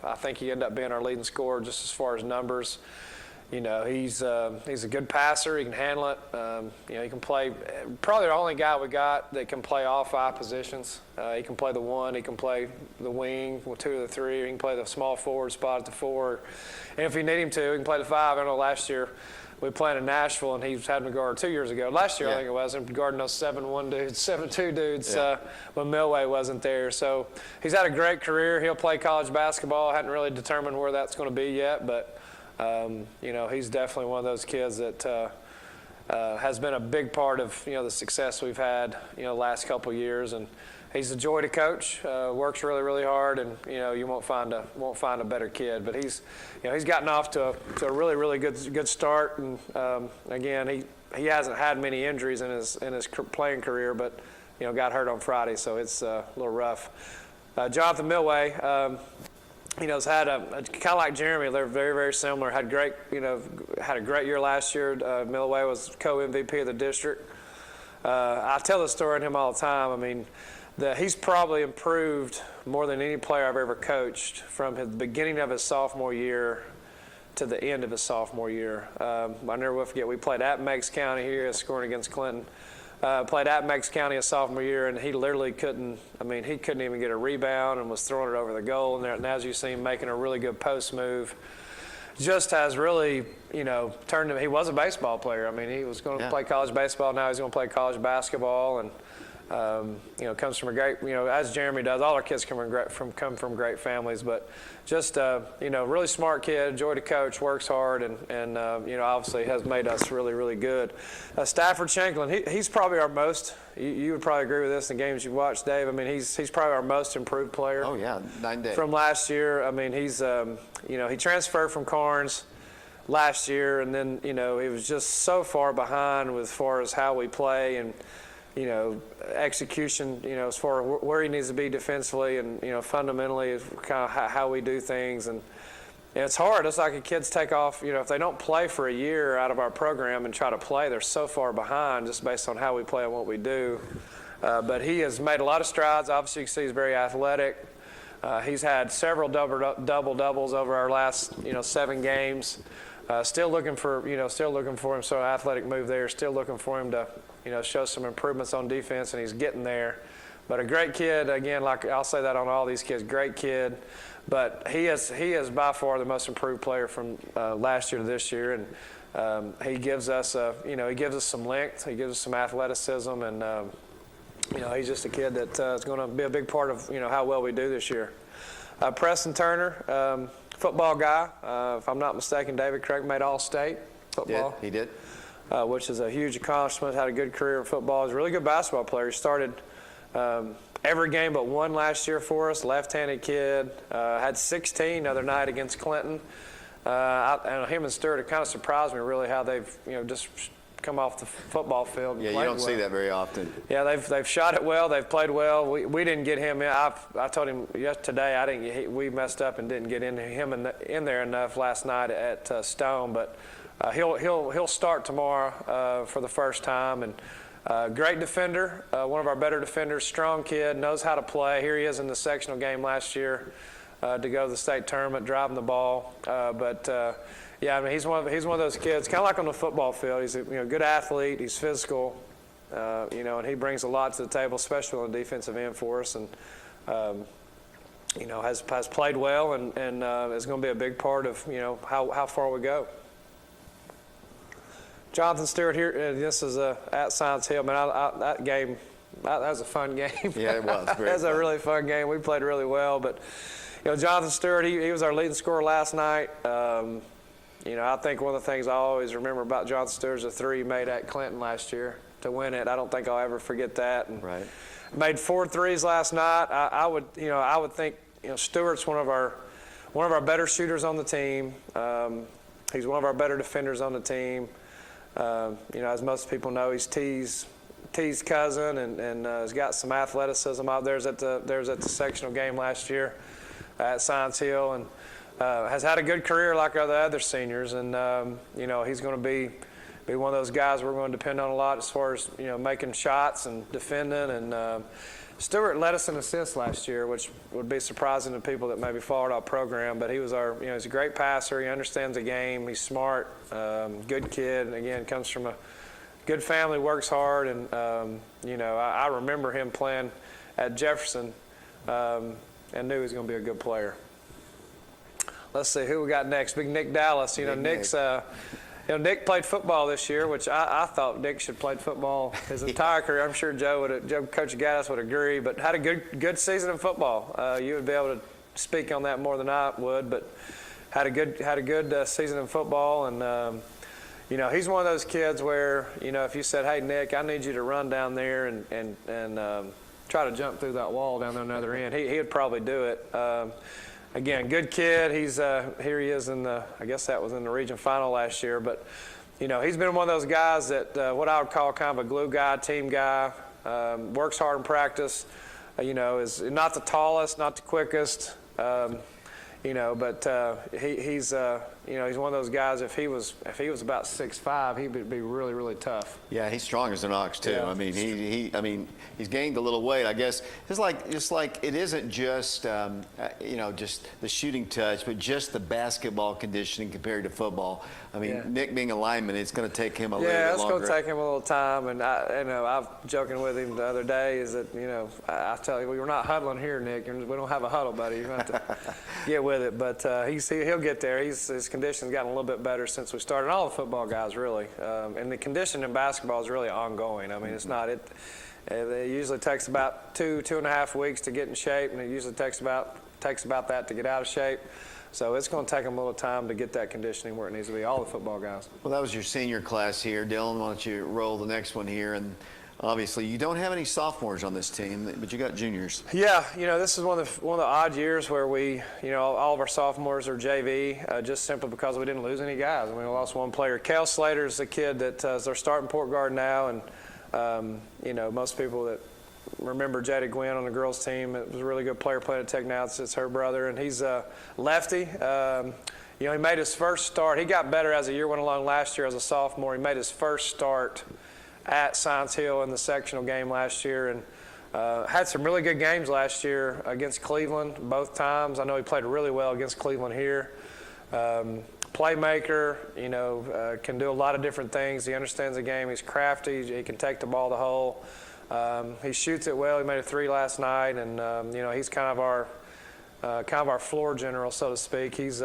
I think he ended up being our leading scorer just as far as numbers. He's a good passer. He can handle it. He can play. Probably the only guy we got that can play all 5 positions. He can play the 1. He can play the wing with 2 of the 3. He can play the small forward spot at the 4. And if you need him to, he can play the 5. I know last year we played in Nashville, and he was having to guard 2 years ago. Last year, I think it was, guarding those 7-1 dudes, 7-2 dudes when Milway wasn't there. So he's had a great career. He'll play college basketball. Hadn't really determined where that's going to be yet, but. He's definitely one of those kids that has been a big part of the success we've had the last couple of years, and he's a joy to coach. Works really, really hard, and you won't find a better kid. But he's gotten off to a really, really good start, and again he hasn't had many injuries in his playing career, but got hurt on Friday, so it's a little rough. Jonathan Milway. Has had kind of like Jeremy. They're very, very similar. Had a great year last year. Milway was co-MVP of the district. I tell the story on him all the time. I mean, he's probably improved more than any player I've ever coached from the beginning of his sophomore year to the end of his sophomore year. I never will forget. We played at Meigs County here, scoring against Clinton. Played at Meigs County a sophomore year, and he literally couldn't even get a rebound and was throwing it over the goal. And as you see him making a really good post move. just has really, turned him. He was a baseball player. I mean, he was going to play college baseball. Now he's going to play college basketball, and comes from a great, as Jeremy does. All our kids come from great families, but just really smart kid, joy to coach, works hard, and obviously has made us really, really good. Stafford Shanklin, he's probably our most. You would probably agree with this in the games you've watched, Dave. I mean, he's probably our most improved player. Oh yeah, 9 days from last year. I mean, he's he transferred from Carnes last year, and then he was just so far behind as far as how we play and execution, as far as where he needs to be defensively and, fundamentally is kind of how we do things. And it's hard. It's like kids take off, if they don't play for a year out of our program and try to play, they're so far behind just based on how we play and what we do. But he has made a lot of strides. Obviously, you can see he's very athletic. He's had several double-doubles over our last, 7 games. Still looking for him. So athletic move there. Still looking for him to, show some improvements on defense, and he's getting there. But a great kid. Again, like I'll say that on all these kids. Great kid. But he is by far the most improved player from last year to this year, and he gives us some length. He gives us some athleticism, and he's just a kid that is going to be a big part of how well we do this year. Preston Turner. Football guy, if I'm not mistaken, David Clary made All-State football. He did. Which is a huge accomplishment. Had a good career in football. He's a really good basketball player. He started every game but one last year for us. Left-handed kid. Had 16 the other night against Clinton. And him and Stewart, it kind of surprised me really how they've just come off the football field. And yeah, you don't see that very often. Yeah, they've shot it well. They've played well. We didn't get him in. I told him today we messed up and didn't get him in there enough last night at Stone, but he'll start tomorrow for the first time. And great defender, one of our better defenders, strong kid, knows how to play. Here he is in the sectional game last year to go to the state tournament, driving the ball. Yeah, I mean, he's one of those kids, kind of like on the football field. He's a good athlete. He's physical, and he brings a lot to the table, especially on the defensive end for us. And has played well and is going to be a big part of how far we go. Jonathan Stewart here. This is at Science Hill. Man, that game, that was a fun game. Yeah, it was. That was a really fun game. We played really well, but Jonathan Stewart, he was our leading scorer last night. I think one of the things I always remember about Jonathan Stewart is the 3 he made at Clinton last year to win it. I don't think I'll ever forget that. And right. Made 4 threes last night. I would think Stewart's one of our better shooters on the team. He's one of our better defenders on the team. As most people know, he's T's cousin and has got some athleticism out there. At the sectional game last year at Science Hill, and has had a good career like the other seniors. And he's going to be one of those guys we're going to depend on a lot as far as making shots and defending. And Stewart led us in assists last year, which would be surprising to people that maybe followed our program. But he was he's a great passer. He understands the game. He's smart, good kid. And again, comes from a good family, works hard. And I remember him playing at Jefferson and knew he was going to be a good player. Let's see who we got next. Big Nick Dallas. Nick's. Nick played football this year, which I thought Nick should play football his entire career. I'm sure Coach Gaddis would agree, but had a good season in football. You would be able to speak on that more than I would, but had a good season in football. And he's one of those kids where if you said, "Hey Nick, I need you to run down there and try to jump through that wall down there on the other end," he would probably do it. Again, good kid. He's here. He is I guess that was in the region final last year. But he's been one of those guys that what I would call kind of a glue guy, team guy. Works hard in practice. Is not the tallest, not the quickest. But he's one of those guys. If he was about 6'5", he would be really, really tough. Yeah, he's strong as an ox too. Yeah. I mean, he's gained a little weight. I guess it's like it isn't just just the shooting touch, but just the basketball conditioning compared to football. I mean, Yeah. Nick being a lineman, it's going to take him a little bit Yeah, it's longer. going to take him a little time. And I was joking with him the other day is that I tell you, we're not huddling here, Nick. We don't have a huddle, buddy. You're going to have to get with it, but he'll get there. His condition's gotten a little bit better since we started. All the football guys really, and the condition in basketball is really ongoing. I mean, it's not it. It usually takes about 2.5 weeks to get in shape, and it usually takes about that to get out of shape. So it's going to take them a little time to get that conditioning where it needs to be, all the football guys. Well, that was your senior class here. Dylan, why don't you roll the next one here? And obviously, you don't have any sophomores on this team, but you got juniors. Yeah, this is one of the odd years where we, all of our sophomores are JV, just simply because we didn't lose any guys. I mean, we lost one player. Cal Slater's the kid that is our starting point guard now, and most people that remember Jada Gwynn on the girls team, it was a really good player playing at Tech now. It's her brother, and he's a lefty. He made his first start. He got better as the year went along last year as a sophomore. He made his first start at Science Hill in the sectional game last year, and had some really good games last year against Cleveland both times. I know he played really well against Cleveland here. Playmaker, can do a lot of different things. He understands the game. He's crafty. He can take the ball to the hole. He shoots it well. He made a 3 last night, and he's kind of our floor general, so to speak. He's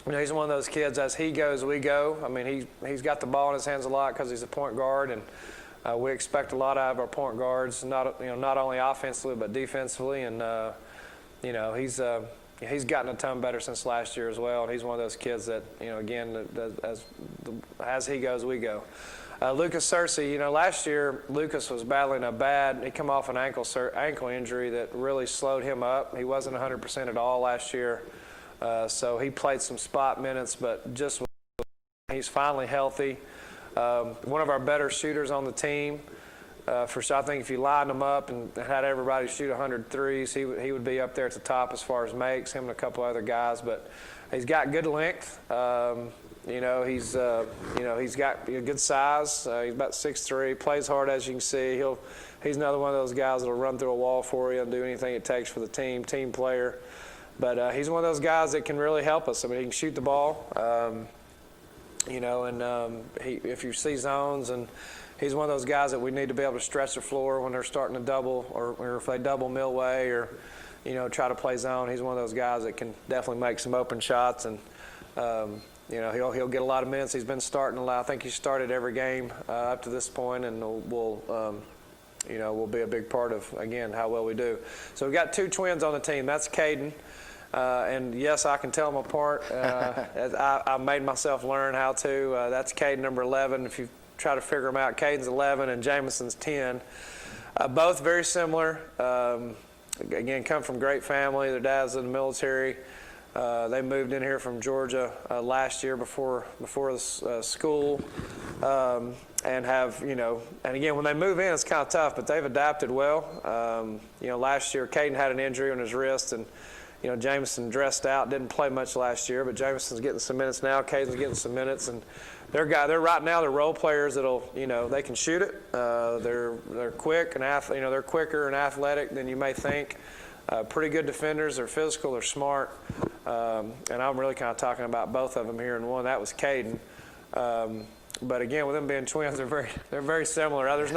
he's one of those kids. As he goes, we go. I mean, he's got the ball in his hands a lot because he's a point guard, and we expect a lot out of our point guards, not only offensively but defensively. And he's gotten a ton better since last year as well. And he's one of those kids that again, as he goes, we go. Lucas Searcy, last year Lucas was battling he come off an ankle injury that really slowed him up. He wasn't 100% at all last year. So he played some spot minutes, but he's finally healthy. One of our better shooters on the team. For sure, I think if you lined him up and had everybody shoot 100 threes, he would be up there at the top as far as makes, him and a couple other guys. But he's got good length. He's got good size. He's about 6'3", plays hard, as you can see. He's another one of those guys that'll run through a wall for you and do anything it takes for the team player. But he's one of those guys that can really help us. I mean, he can shoot the ball, if you see zones, and he's one of those guys that we need to be able to stretch the floor when they're starting to double, or if they double Millway, or try to play zone. He's one of those guys that can definitely make some open shots, and he'll get a lot of minutes. He's been starting a lot. I think he started every game up to this point, and will be a big part of, again, how well we do. So we've got 2 twins on the team. That's Caden. And yes, I can tell them apart. I made myself learn how to. That's Caden, number 11. If you try to figure them out, Caden's 11 and Jameson's 10. Both very similar. Again, come from great family. Their dad's in the military. They moved in here from Georgia last year before the school, and have and again, when they move in, it's kind of tough, but they've adapted well. Last year Caden had an injury on his wrist, and Jameson dressed out, didn't play much last year, but Jameson's getting some minutes now. Caden's getting some minutes, and they're right now they're role players that'll they can shoot it. They're quick and they're quicker and athletic than you may think. Pretty good defenders. They're physical. They're smart. And I'm really kind of talking about both of them here in one. That was Caden. But again, with them being twins, they're very similar. There's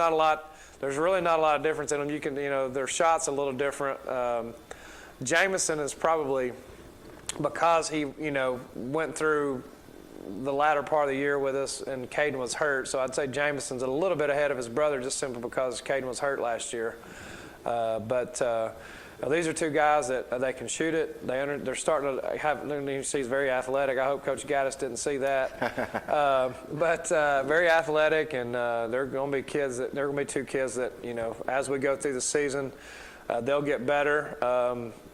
really not a lot of difference in them. You can their shots a little different. Jameson is probably, because he went through the latter part of the year with us, and Caden was hurt. So I'd say Jameson's a little bit ahead of his brother, just simply because Caden was hurt last year. These are 2 guys that they can shoot it. They're starting to have. You see, he's very athletic. I hope Coach Gaddis didn't see that. But very athletic, and they're going to be kids. They're going to be 2 kids that as we go through the season, they'll get better,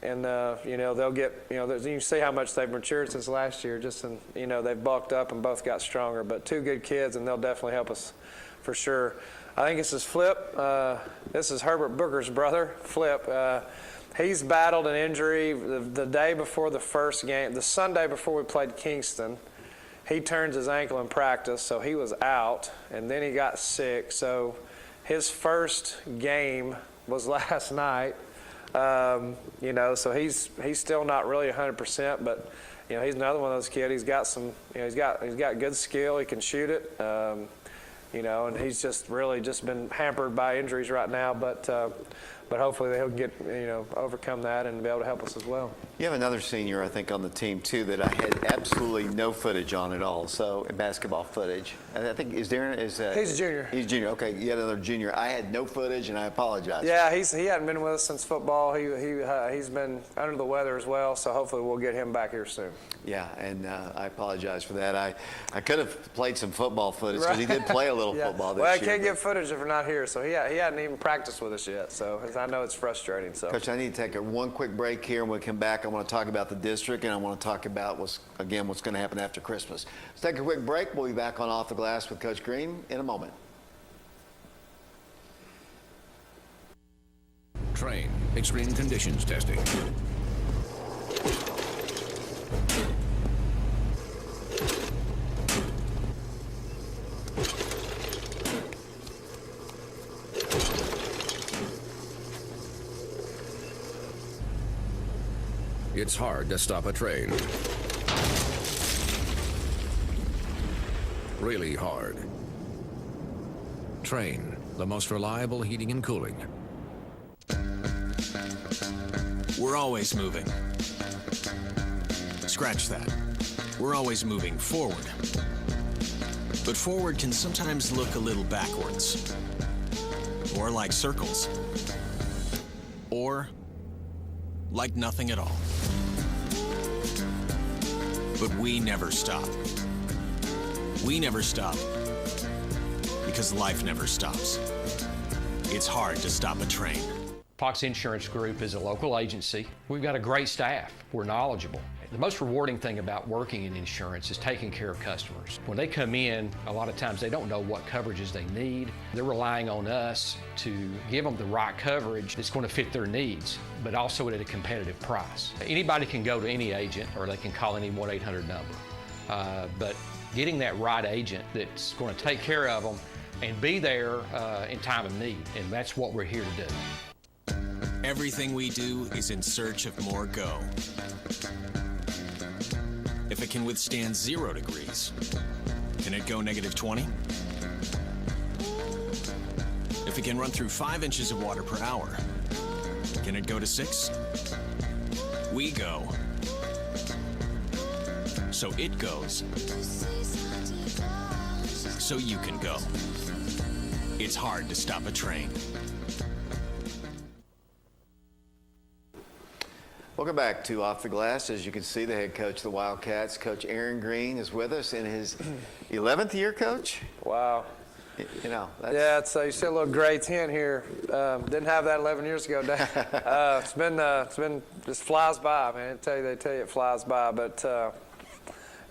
and they'll get. You can see how much they've matured since last year. They've bulked up and both got stronger. But 2 good kids, and they'll definitely help us for sure. I think this is Flip. This is Herbert Booker's brother, Flip. He's battled an injury the day before the first game, the Sunday before we played Kingston. He turns his ankle in practice, so he was out, and then he got sick. So his first game was last night. So he's still not really 100%, but he's another one of those kids. He's got some, he's got good skill. He can shoot it. And he's just really been hampered by injuries right now. But but hopefully he'll get, overcome that and be able to help us as well. You have another senior, I think, on the team, too, that I had absolutely no footage on at all, so basketball footage. And I think, He's a junior. He's a junior. Okay, you had another junior. I had no footage, and I apologize. Yeah, he hadn't been with us since football. He's been under the weather as well, so hopefully we'll get him back here soon. Yeah, and I apologize for that. I could have played some football footage because he did play a little football this year. Well, I can't get footage if we're not here, so he hadn't even practiced with us yet, so I know it's frustrating. So, Coach, I need to take one quick break here, and when we come back, I want to talk about the district, and I want to talk about what's going to happen after Christmas. Let's take a quick break. We'll be back on Off the Glass with Coach Green in a moment. Train. Extreme conditions testing. It's hard to stop a train. Really hard. Train, the most reliable heating and cooling. We're always moving. Scratch that. We're always moving forward. But forward can sometimes look a little backwards. Or like circles. Or like nothing at all. But we never stop. We never stop because life never stops. It's hard to stop a train. Fox Insurance Group is a local agency. We've got a great staff. We're knowledgeable. The most rewarding thing about working in insurance is taking care of customers. When they come in, a lot of times they don't know what coverages they need. They're relying on us to give them the right coverage that's going to fit their needs, but also at a competitive price. Anybody can go to any agent or they can call any 1-800 number. But getting that right agent that's going to take care of them and be there in time of need, and that's what we're here to do. Everything we do is in search of more go. If it can withstand 0 degrees, can it go -20? If it can run through 5 inches of water per hour, can it go to 6? We go. So it goes. So you can go. It's hard to stop a train. Welcome back to Off the Glass. As you can see, the head coach of the Wildcats, Coach Aaron Green, is with us in his 11th year, Coach. Wow. You know, that's... Yeah, it's you see a little gray tint here. Didn't have that 11 years ago. It's been just flies by, man. They tell you it flies by. But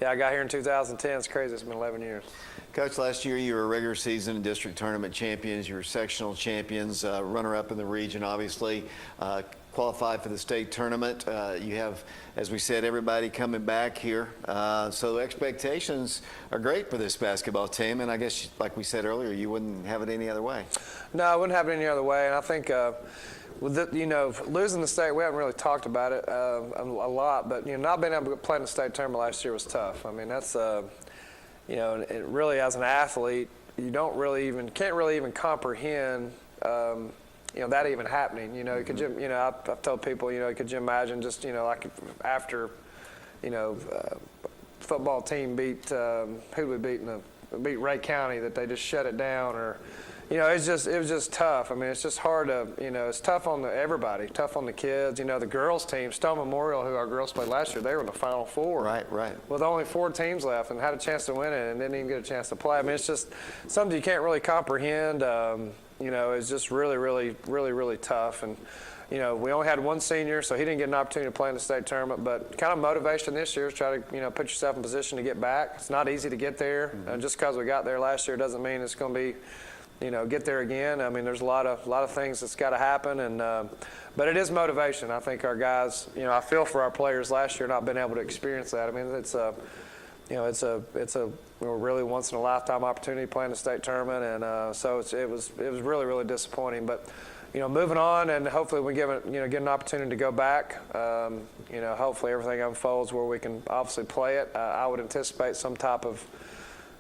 yeah, I got here in 2010. It's crazy. It's been 11 years. Coach, last year you were regular season and district tournament champions. You were sectional champions, runner-up in the region, obviously. Qualified for the state tournament. You have, as we said, everybody coming back here. So expectations are great for this basketball team. And I guess, like we said earlier, you wouldn't have it any other way. No, I wouldn't have it any other way. And I think, with the, losing the state, we haven't really talked about it a lot. But, not being able to play in the state tournament last year was tough. I mean, that's, it really, as an athlete, you can't really even comprehend that even happening. Could you, I've told people, could you imagine just, like after, football team beat, who we beat Ray County, that they just shut it down, or, it was just tough. I mean, it's just hard to, it's tough on everybody, tough on the kids. The girls team, Stone Memorial, who our girls played last year, they were in the Final Four. Right. With only 4 teams left and had a chance to win it and didn't even get a chance to play. I mean, it's just something you can't really comprehend. It's just really tough. And, we only had 1 senior, so he didn't get an opportunity to play in the state tournament. But kind of motivation this year is try to, put yourself in position to get back. It's not easy to get there. Just because we got there last year doesn't mean it's going to be, get there again. I mean, there's a lot of things that's got to happen. And but it is motivation. I think our guys, I feel for our players last year not being able to experience that. I mean, it's a really once in a lifetime opportunity playing the state tournament, and so it was really disappointing. But moving on, and hopefully we get an opportunity to go back. Hopefully everything unfolds where we can obviously play it. I would anticipate some type of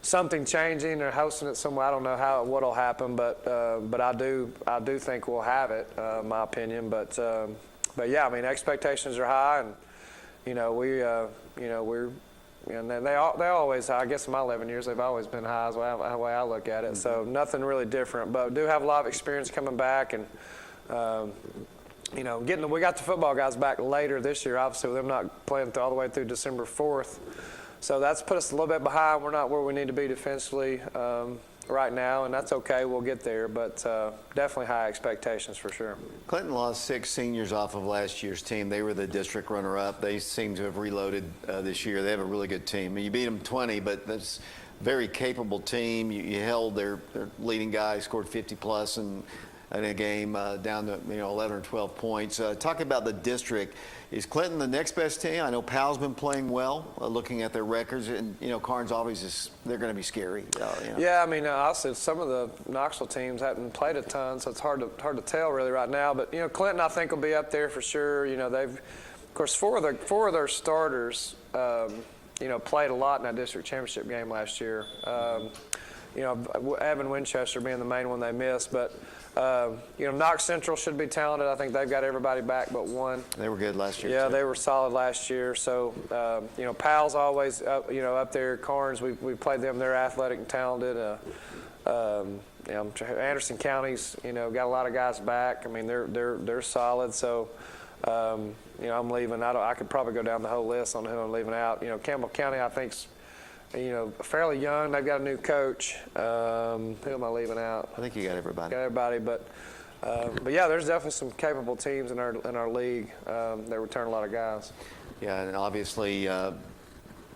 something changing or hosting it somewhere. I don't know what'll happen, but I do think we'll have it, my opinion. But yeah, I mean, expectations are high, and we're and they always, I guess in my 11 years, they've always been high is the way I look at it. So nothing really different, but do have a lot of experience coming back, and we got the football guys back later this year, obviously with them not playing all the way through December 4th. So that's put us a little bit behind. We're not where we need to be defensively right now, and that's okay. We'll get there, but definitely high expectations for sure. Clinton lost 6 seniors off of last year's team. They were the district runner-up. They seem to have reloaded this year. They have a really good team. I mean, you beat them 20, but that's a very capable team. You held their leading guy, scored 50-plus in a game down to 11 or 12 points. Talk about the district. Is Clinton the next best team? I know Powell's been playing well, looking at their records, and Karns obviously they're going to be scary. Yeah, I mean, honestly, some of the Knoxville teams haven't played a ton, so it's hard to tell really right now. But Clinton, I think, will be up there for sure. They've, of course, four of their starters, played a lot in that district championship game last year. Evan Winchester being the main one they missed, but. Knox Central should be talented. I think they've got everybody back but one. They were good last year. Yeah, too. They were solid last year. So, Powell's always up there. Karns, we played them. They're athletic and talented. Anderson County's got a lot of guys back. I mean, they're solid. So, I'm leaving. I could probably go down the whole list on who I'm leaving out. Campbell County, I think's fairly young. They've got a new coach. Who am I leaving out? I think you got everybody. Got everybody, but yeah, there's definitely some capable teams in our league that return a lot of guys. Yeah, and obviously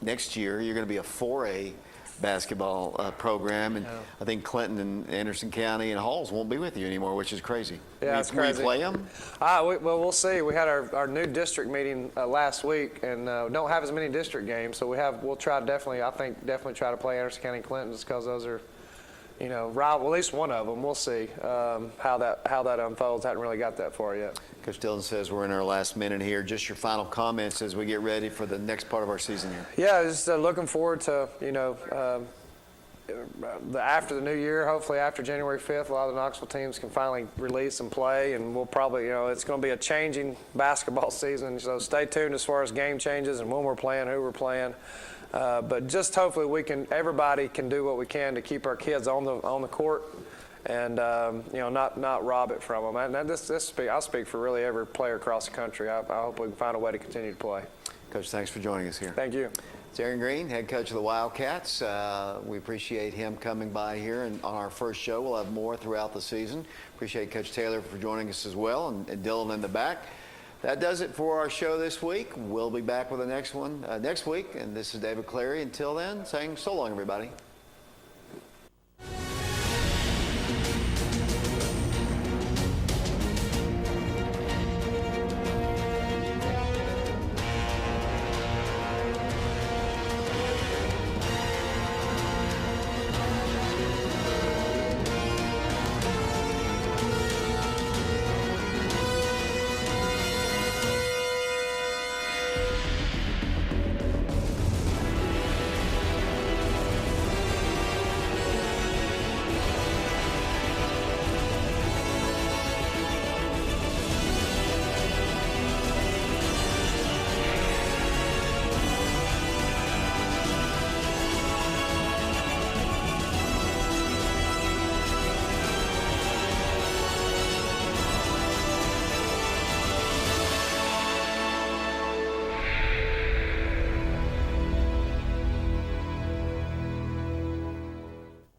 next year you're going to be a 4A basketball program, and I think Clinton and Anderson County and Halls won't be with you anymore, which is crazy. Yeah, it's crazy. Will you play them? Well, we'll see. We had our new district meeting last week, and don't have as many district games, so we'll try definitely try to play Anderson County and Clinton just because those are, rival. At least one of them. We'll see how that unfolds. Haven't really got that far yet. Coach Dillon says we're in our last minute here. Just your final comments as we get ready for the next part of our season here. Yeah, just looking forward to after the new year. Hopefully after January 5th, a lot of the Knoxville teams can finally release and play, and we'll probably it's going to be a changing basketball season. So stay tuned as far as game changes and when we're playing, who we're playing. But just hopefully everybody can do what we can to keep our kids on the court, and not rob it from them. And I'll speak for really every player across the country. I hope we can find a way to continue to play. Coach, thanks for joining us here. Thank you. It's Aaron Green, head coach of the Wildcats. We appreciate him coming by here and on our first show. We'll have more throughout the season. Appreciate Coach Taylor for joining us as well, and Dylan in the back. That does it for our show this week. We'll be back with the next one next week. And this is David Clary. Until then, saying so long, everybody.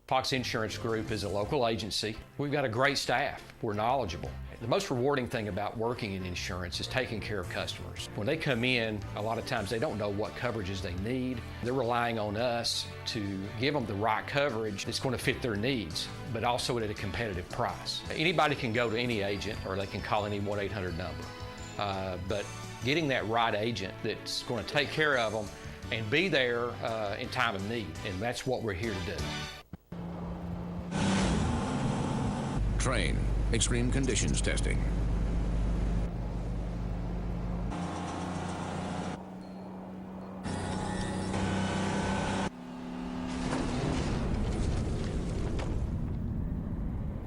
Fox Insurance Group is a local agency. We've got a great staff. We're knowledgeable. The most rewarding thing about working in insurance is taking care of customers. When they come in, a lot of times they don't know what coverages they need. They're relying on us to give them the right coverage that's going to fit their needs, but also at a competitive price. Anybody can go to any agent, or they can call any 1-800 number. But getting that right agent that's going to take care of them and be there in time of need, and that's what we're here to do. Train. Extreme conditions testing.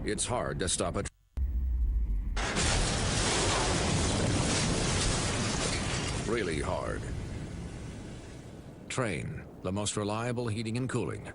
It's hard to stop a really hard. Train, the most reliable heating and cooling.